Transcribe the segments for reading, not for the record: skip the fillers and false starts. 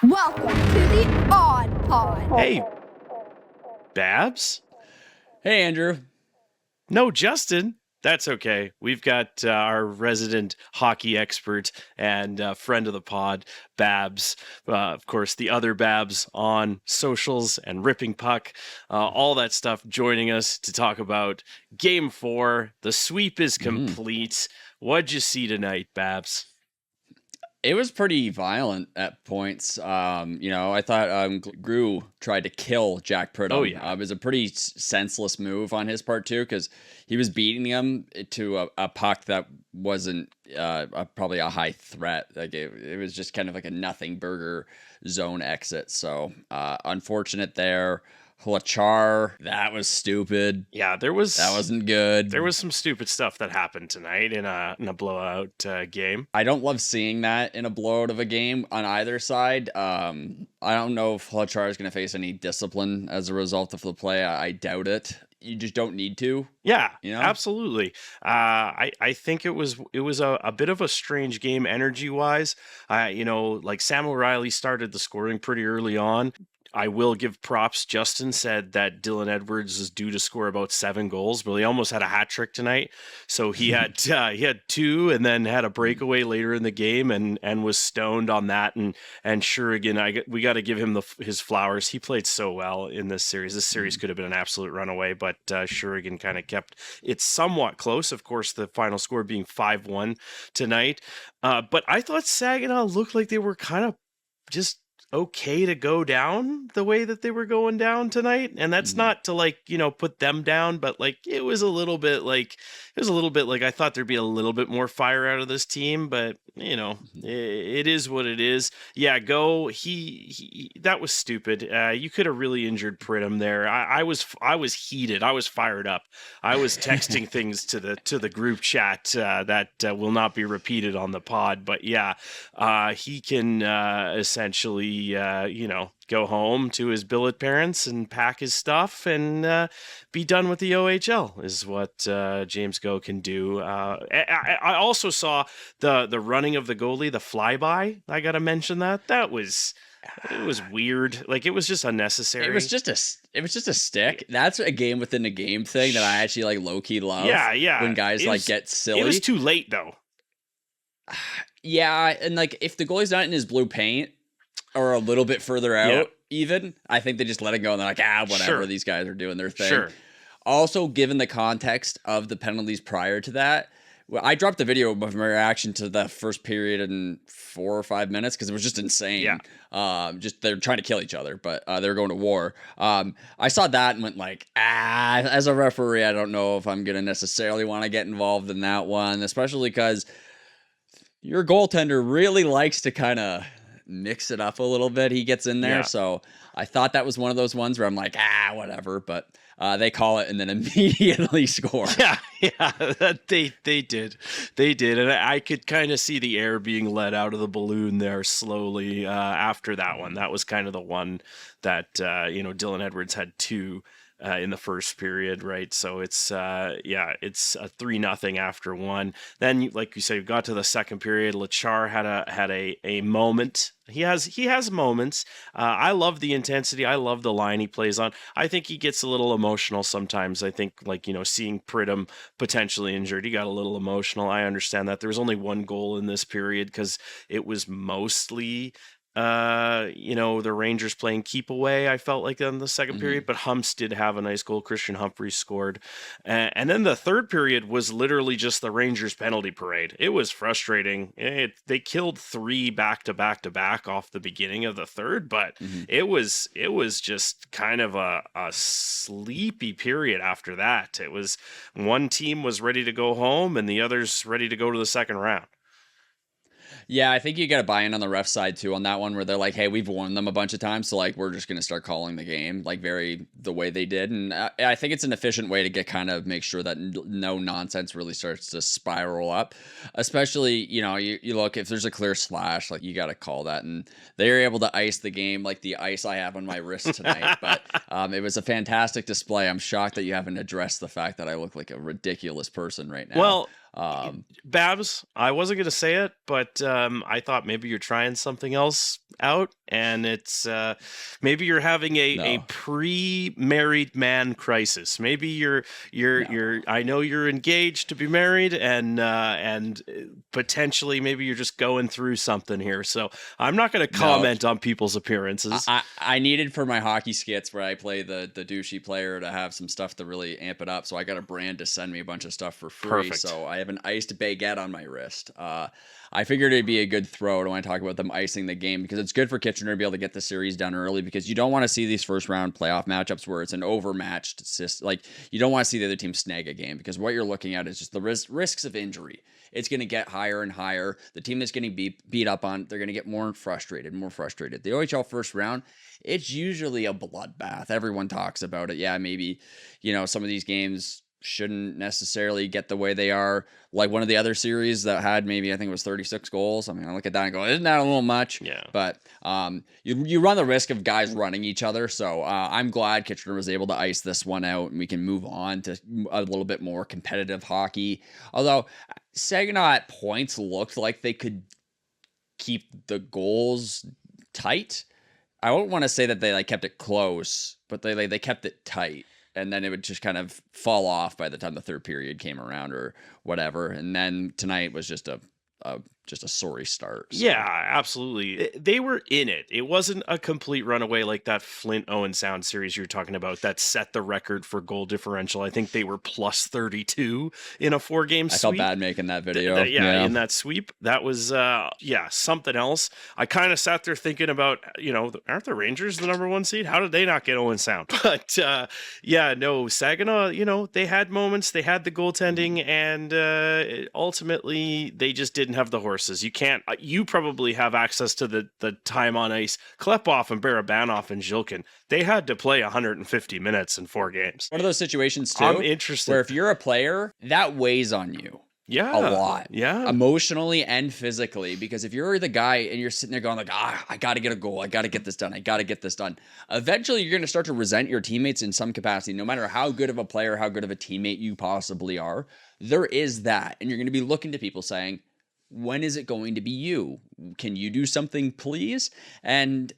Welcome to the AudPod. Hey, Babs? Hey, Andrew. No, Justin. That's okay. We've got our resident hockey expert and friend of the pod, Babs. Of course, the other Babs on socials and Ripping Puck, all that stuff, joining us to talk about Game 4. The sweep is complete. What'd you see tonight, Babs? It was pretty violent at points. I thought Grew tried to kill Jack Pridham. Oh, yeah. It was a pretty senseless move on his part, too, because he was beating him to a puck that wasn't probably a high threat. Like it was just kind of like a nothing burger zone exit. So unfortunate there. Hlacar, that was stupid. Yeah, that wasn't good. There was some stupid stuff that happened tonight in a blowout game. I don't love seeing that in a blowout of a game on either side. I don't know if Hlacar is going to face any discipline as a result of the play. I doubt it. You just don't need to. Yeah, you know? Absolutely. I think it was a bit of a strange game energy wise. Like Sam O'Reilly started the scoring pretty early on. I will give props. Justin said that Dylan Edwards is due to score about 7 goals, but he almost had a hat trick tonight. So he had 2 and then had a breakaway later in the game and was stoned on that. And Shurygin, we got to give him his flowers. He played so well in this series. This series could have been an absolute runaway, but Shurygin kind of kept it somewhat close. Of course, the final score being 5-1 tonight. But I thought Saginaw looked like they were kind of just okay to go down the way that they were going down tonight, and that's not to put them down, but it was a little bit like I thought there'd be a little bit more fire out of this team, but it is what it is. Yeah, go. He that was stupid. You could have really injured Pridham there. I was heated. I was fired up. I was texting things to the group chat that will not be repeated on the pod, but yeah, he can essentially go home to his billet parents and pack his stuff and be done with the OHL is what James Go can do. I also saw the running of the goalie, the flyby. I got to mention that. It was weird. It was just unnecessary. It was just a stick. That's a game within a game thing that I actually low key love. Yeah. When guys get silly. It was too late though. Yeah, and if the goalie's not in his blue paint or a little bit further out, even, I think they just let it go and they're like, whatever, Sure. These guys are doing their thing. Sure. Also, given the context of the penalties prior to that, I dropped the video of my reaction to the first period in 4 or 5 minutes because it was just insane. Yeah. Just they're trying to kill each other, but they're going to war. I saw that and went as a referee, I don't know if I'm going to necessarily want to get involved in that one, especially because your goaltender really likes to kind of mix it up a little bit. He gets in there. Yeah. So I thought that was one of those ones where I'm like, whatever. But they call it and then immediately score. Yeah, they did. And I could kind of see the air being let out of the balloon there slowly after that one. That was kind of the one that, Dylan Edwards had 2 in the first period, right? So it's it's a 3-0 after 1. Then, like you said, got to the second period. Hlacar had a moment. He has moments. I love the intensity. I love the line he plays on. I think he gets a little emotional sometimes. I think seeing Pridham potentially injured, he got a little emotional. I understand that. There was only 1 goal in this period because it was mostly the Rangers playing keep away, I felt like in the second period, but Humps did have a nice goal. Christian Humphreys scored. And then the third period was literally just the Rangers penalty parade. It was frustrating. They killed 3 back-to-back off the beginning of the third, but it was just kind of a sleepy period after that. It was one team was ready to go home and the other's ready to go to the second round. Yeah, I think you got to buy in on the ref side too on that one where they're like, hey, we've warned them a bunch of times, so we're just going to start calling the game very the way they did. And I think it's an efficient way to get make sure that no nonsense really starts to spiral up. Especially, you look, if there's a clear slash, you got to call that. And they were able to ice the game like the ice I have on my wrist tonight. But it was a fantastic display. I'm shocked that you haven't addressed the fact that I look like a ridiculous person right now. Well, Babs, I wasn't going to say it, but I thought maybe you're trying something else out and it's maybe you're having a No. pre-married man crisis. Maybe you're No. I know you're engaged to be married, and potentially maybe you're just going through something here. So I'm not going to No. comment on people's appearances. I needed for my hockey skits where I play the douchey player to have some stuff to really amp it up. So I got a brand to send me a bunch of stuff for free. Perfect. So I have an iced baguette on my wrist. I figured it'd be a good throw to want to talk about them icing the game, because it's good for Kitchener to be able to get the series done early, because you don't want to see these first round playoff matchups where it's an overmatched system. Like, you don't want to see the other team snag a game, because what you're looking at is just the risks of injury. It's going to get higher and higher. The team that's getting beat up on, they're going to get more frustrated. The OHL first round, it's usually a bloodbath. Everyone talks about it. Yeah, maybe, some of these games shouldn't necessarily get the way they are. Like one of the other series that had maybe, I think it was 36 goals. I mean, I look at that and go, isn't that a little much? Yeah. But you run the risk of guys running each other. So I'm glad Kitchener was able to ice this one out, and we can move on to a little bit more competitive hockey. Although Saginaw at points looked like they could keep the goals tight. I won't want to say that they kept it close, but they kept it tight. And then it would just kind of fall off by the time the third period came around or whatever. And then tonight was just a sorry start. So. Yeah, absolutely. They were in it. It wasn't a complete runaway like that Flint Owen Sound series you're talking about that set the record for goal differential. I think they were plus 32 in a 4-game sweep. I felt bad making that video. In that sweep. That was, something else. I kind of sat there thinking about, aren't the Rangers the number 1 seed? How did they not get Owen Sound? But, Saginaw, they had moments. They had the goaltending, and ultimately they just didn't have the horses. You probably have access to the time on ice. Klepov and Barabanov and Shurygin, they had to play 150 minutes in 4 games. One of those situations too, I'm interested, where if you're a player, that weighs on you. Yeah. A lot. Yeah. Emotionally and physically. Because if you're the guy and you're sitting there going like, I got to get a goal. I got to get this done. Eventually, you're going to start to resent your teammates in some capacity. No matter how good of a player, how good of a teammate you possibly are, there is that. And you're going to be looking to people saying, when is it going to be you? Can you do something, please? And,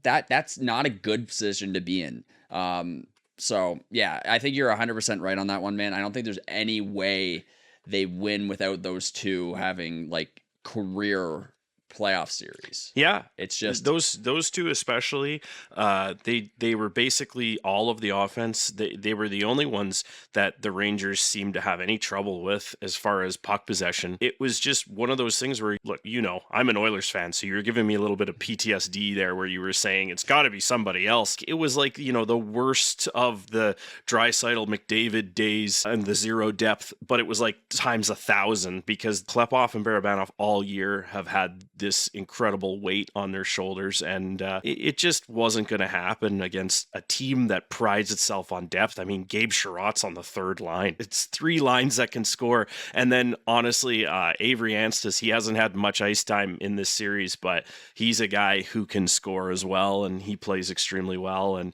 that's not a good position to be in. So, yeah, I think you're 100% right on that one, man. I don't think there's any way they win without those two having career playoff series. Yeah, it's just those two especially. They were basically all of the offense. They were the only ones that the Rangers seemed to have any trouble with as far as puck possession. It was just one of those things where, look, I'm an Oilers fan, so you're giving me a little bit of PTSD there, where you were saying it's got to be somebody else. It was like the worst of the Draisaitl McDavid days and the zero depth, but it was like times 1,000, because Klepov and Barabanov all year have had this incredible weight on their shoulders, and it just wasn't going to happen against a team that prides itself on depth. I mean, Gabe Sherratt's on the third line. It's 3 lines that can score, and then honestly, Avery Anstis, he hasn't had much ice time in this series, but he's a guy who can score as well, and he plays extremely well, and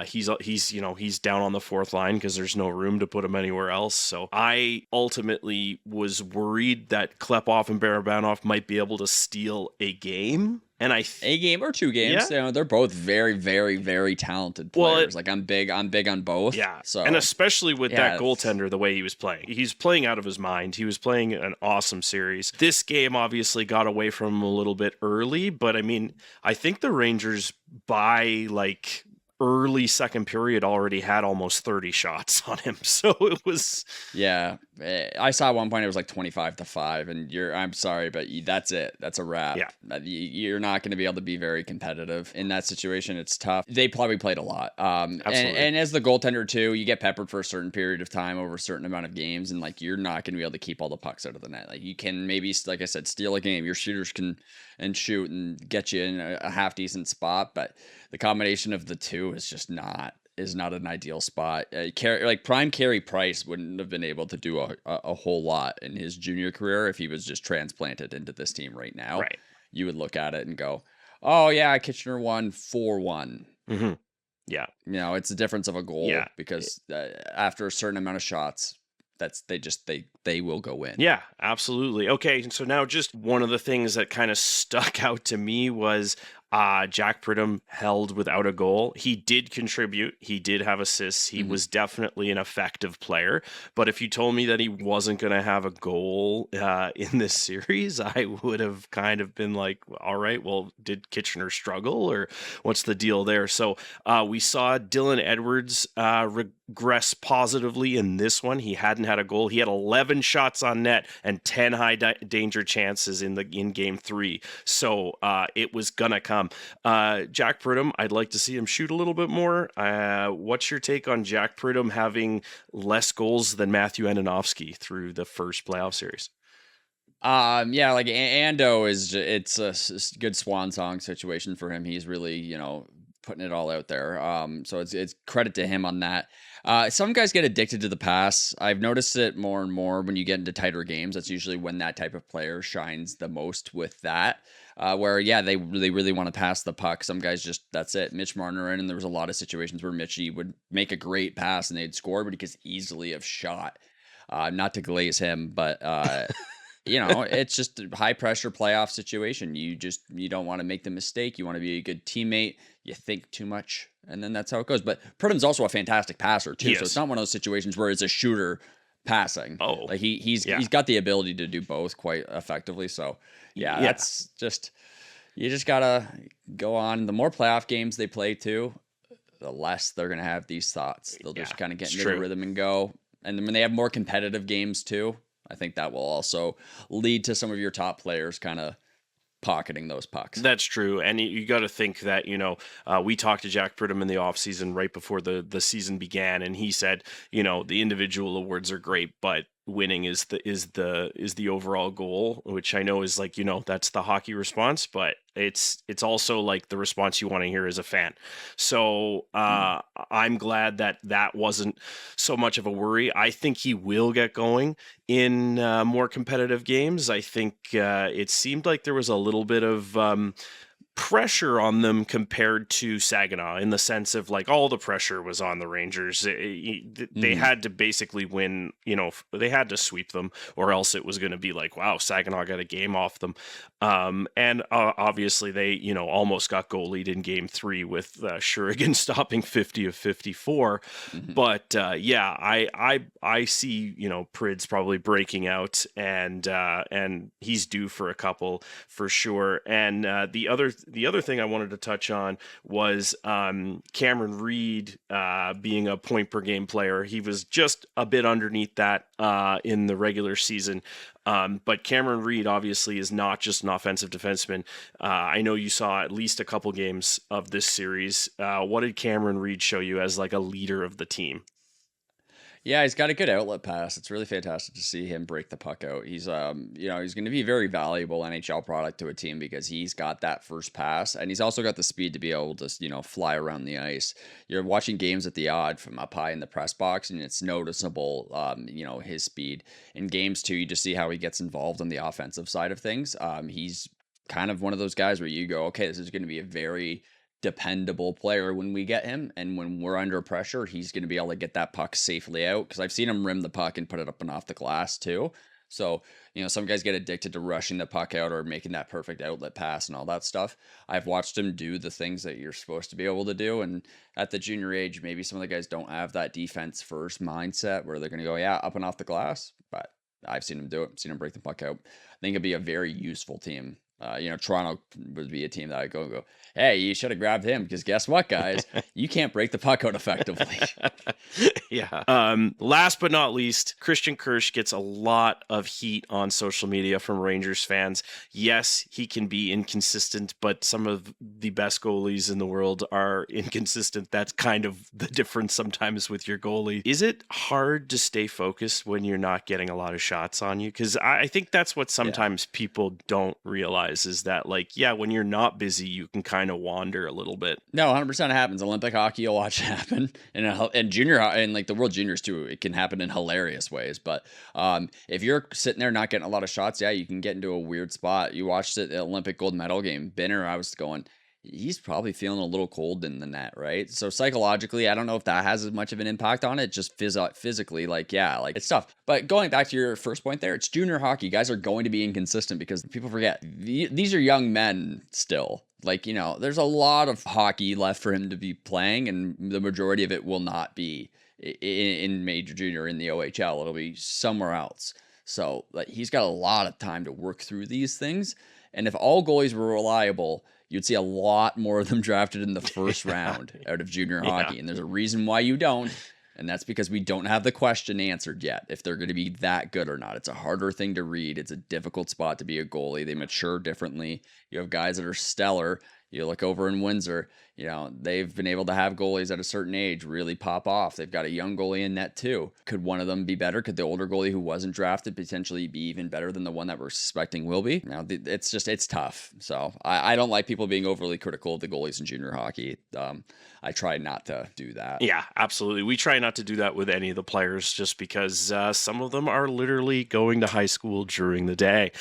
he's down on the 4th line because there's no room to put him anywhere else. So I ultimately was worried that Klepov and Barabanov might be able to steal a game. And a game or 2 games. Yeah. They're both very, very, very talented players. I'm big on both. Yeah. So, and especially with that goaltender, the way he was playing. He's playing out of his mind. He was playing an awesome series. This game obviously got away from him a little bit early, but I mean, I think the Rangers by early second period already had almost 30 shots on him. So it was... Yeah. I saw at one point it was 25-5, and I'm sorry, but that's it. That's a wrap. Yeah. You're not going to be able to be very competitive in that situation. It's tough. They probably played a lot. Absolutely. And as the goaltender too, you get peppered for a certain period of time over a certain amount of games, and you're not going to be able to keep all the pucks out of the net. You can maybe, like I said, steal a game. Your shooters can and shoot and get you in a half decent spot, but the combination of the two is just not an ideal spot. Prime Carey Price wouldn't have been able to do a whole lot in his junior career if he was just transplanted into this team right now. Right. You would look at it and go, oh yeah, Kitchener won 4-1. Mm-hmm. Yeah. It's a difference of a goal. Yeah. Because after a certain amount of shots, they will go in. Yeah, absolutely. Okay, so now just one of the things that kind of stuck out to me was Jack Pridham held without a goal. He did contribute. He did have assists. He was definitely an effective player. But if you told me that he wasn't going to have a goal in this series, I would have kind of been like, all right, well, did Kitchener struggle or what's the deal there? So we saw Dylan Edwards regress positively in this one. He hadn't had a goal. He had 11 shots on net and 10 high danger chances in game 3. So it was going to come. Jack Pridham, I'd like to see him shoot a little bit more. What's your take on Jack Pridham having less goals than Matthew Andonovski through the first playoff series? Yeah, like Ando it's a good swan song situation for him. He's really, putting it all out there. So it's credit to him on that. Some guys get addicted to the pass. I've noticed it more and more when you get into tighter games. That's usually when that type of player shines the most with that. Where they really want to pass the puck. Some guys just, that's it. Mitch Marner, and there was a lot of situations where Mitchie would make a great pass and they'd score, but he could easily have shot. Not to glaze him, but it's just a high pressure playoff situation. You don't want to make the mistake. You want to be a good teammate. You think too much, and then that's how it goes. But Pridham's also a fantastic passer too. So it's not one of those situations where it's a shooter passing. Oh, like he's got the ability to do both quite effectively. So that's just, you just gotta go on. The more playoff games they play too, the less they're gonna have these thoughts. They'll just kind of get into the rhythm and go. And then when they have more competitive games too, I think that will also lead to some of your top players kind of pocketing those pucks. That's true. And you got to think that, we talked to Jack Pridham in the offseason right before the season began, and he said, the individual awards are great, but winning is the overall goal, which I know is like, that's the hockey response, but it's also like the response you want to hear as a fan. So I'm glad that wasn't so much of a worry. I think he will get going in more competitive games. I think it seemed like there was a little bit of pressure on them compared to Saginaw, in the sense of like all the pressure was on the Rangers. They had to basically win, they had to sweep them, or else it was going to be like, wow, Saginaw got a game off them. And obviously they, almost got goalied in game 3 with Shurygin stopping 50 of 54. But I see, Prid's probably breaking out, and he's due for a couple for sure. And the other thing I wanted to touch on was Cameron Reid being a point per game player. He was just a bit underneath that in the regular season. But Cameron Reid obviously is not just an offensive defenseman. I know you saw at least a couple games of this series. What did Cameron Reid show you as like a leader of the team? Yeah, he's got a good outlet pass. It's really fantastic to see him break the puck out. He's, he's going to be a very valuable NHL product to a team because he's got that first pass, and he's also got the speed to be able to, fly around the ice. You're watching games at the Aud from up high in the press box, and it's noticeable, his speed. In games too, you just see how he gets involved on the offensive side of things. He's kind of one of those guys where you go, okay, this is going to be a very dependable player when we get him, and when we're under pressure, he's going to be able to get that puck safely out, because I've seen him rim the puck and put it up and off the glass too. So, some guys get addicted to rushing the puck out or making that perfect outlet pass and all that stuff. I've watched him do the things that you're supposed to be able to do, and at the junior age, maybe some of the guys don't have that defense first mindset where they're going to go, up and off the glass, but I've seen him do it, seen him break the puck out. I think it'd be a very useful team. Toronto would be a team that I go, hey, you should have grabbed him, because guess what, guys? You can't break the puck out effectively. Yeah. Last but not least, Christian Kirsch gets a lot of heat on social media from Rangers fans. Yes, he can be inconsistent, but some of the best goalies in the world are inconsistent. That's kind of the difference sometimes with your goalie. Is it hard to stay focused when you're not getting a lot of shots on you? Because I think that's what sometimes people don't realize, is that when you're not busy, you can kind of wander a little bit. No, 100% happens. Olympic hockey, you'll watch it happen, and junior and the World Juniors too. It can happen in hilarious ways. But if you're sitting there not getting a lot of shots, you can get into a weird spot. You watched it, the Olympic gold medal game. Binner, I was going, he's probably feeling a little cold in the net, right? So psychologically, I don't know if that has as much of an impact on it. Just physically, like, yeah, like it's tough. But going back to your first point there, it's junior hockey. Guys are going to be inconsistent because people forget these are young men still. Like, you know, there's a lot of hockey left for him to be playing, and the majority of it will not be in major junior in the OHL. It'll be somewhere else. So like, he's got a lot of time to work through these things. And if all goalies were reliable, you'd see a lot more of them drafted in the first round out of junior hockey. And there's a reason why you don't. And that's because we don't have the question answered yet, if they're going to be that good or not. It's a harder thing to read. It's a difficult spot to be a goalie. They mature differently. You have guys that are stellar. You look over in Windsor, you know, they've been able to have goalies at a certain age really pop off. They've got a young goalie in net too. Could one of them be better? Could the older goalie who wasn't drafted potentially be even better than the one that we're suspecting will be? Now, it's tough. So I don't like people being overly critical of the goalies in junior hockey. I try not to do that. Yeah, absolutely. We try not to do that with any of the players just because some of them are literally going to high school during the day.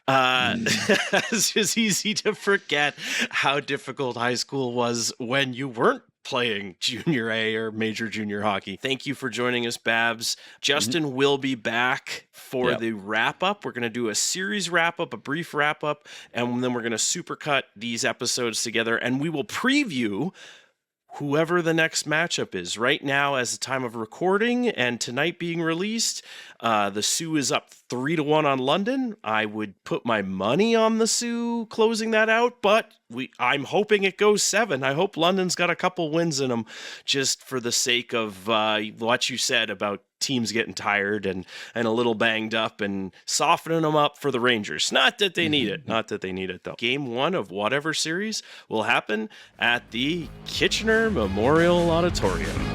It's just easy to forget how difficult high school was when you weren't playing junior A or major junior hockey. Thank you for joining us, Babs. Justin will be back for the wrap up. We're going to do a series wrap up, a brief wrap up, and then we're going to supercut these episodes together, and we will preview whoever the next matchup is. Right now, as the time of recording and tonight being released, the Sioux is up 3-1 on London. I would put my money on the Sioux closing that out, but I'm hoping it goes 7. I hope London's got a couple wins in them, just for the sake of what you said about teams getting tired and a little banged up, and softening them up for the Rangers. Not that they need it. Not that they need it, though. Game 1 of whatever series will happen at the Kitchener Memorial Auditorium.